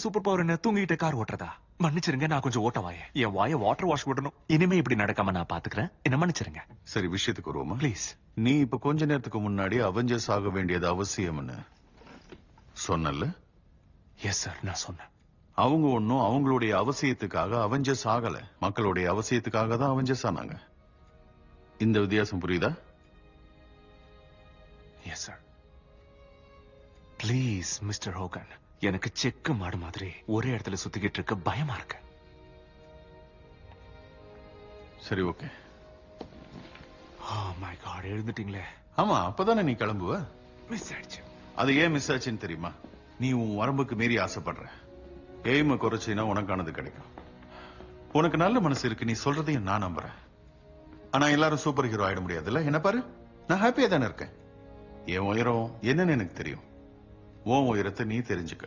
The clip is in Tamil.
சூப்பர் பவர் என்ன தூங்கிட்டு கார் ஓட்டுறதா? மன்னிச்சிருங்க, நான் கொஞ்சம் ஓட்டவாயே. என் வாயை வாட்டர் வாஷ் விடணும். இனிமே இப்படி நடக்காம நான் பாத்துக்கிறேன். என்ன மன்னிச்சிருங்க. சரி, விஷயத்துக்கு வருவோமா? ப்ளீஸ். நீ இப்ப கொஞ்ச நேரத்துக்கு முன்னாடி அவெஞ்சர்ஸ் ஆக வேண்டியது அவசியம்னு சொன்னல? எஸ் சார், நான் சொன்னேன். அவங்க ஒன்னும் அவங்களுடைய அவசியத்துக்காக அவெஞ்சர்ஸ் ஆகல. மக்களுடைய அவசியத்துக்காக தான் அவெஞ்சர்ஸ் ஆனாங்க. இந்த வித்தியாசம் புரியுதா? Yes sir. Please mister Hogan, எனக்கு செக்கு மாடு மாதிரி ஒரே இடத்துல சுத்திக்கிட்டு இருக்க பயமா இருக்கு. சரி, ஓகே. My God, எழுந்துட்டீங்களே. ஆமா, அப்பதானே நீ கிளம்புவ. மிஸ் ஆயிடுச்சு. அது ஏன் மிஸ் ஆச்சுன்னு தெரியுமா? நீ உன் வரம்புக்கு மீறி ஆசைப்படுற. எய்ம குறைச்சினா உனக்கானது கிடைக்கும். உனக்கு நல்ல மனசு இருக்கு, நீ சொல்றதையும் நான் நம்புறேன். ஆனா எல்லாரும் சூப்பர் ஹீரோ ஆயிட முடியாதுல்ல. என்ன பாரு, நான் ஹாப்பியா தானே இருக்கேன். என் உயரம் என்னன்னு எனக்கு தெரியும். உன் உயரத்தை நீ தெரிஞ்சுக்க.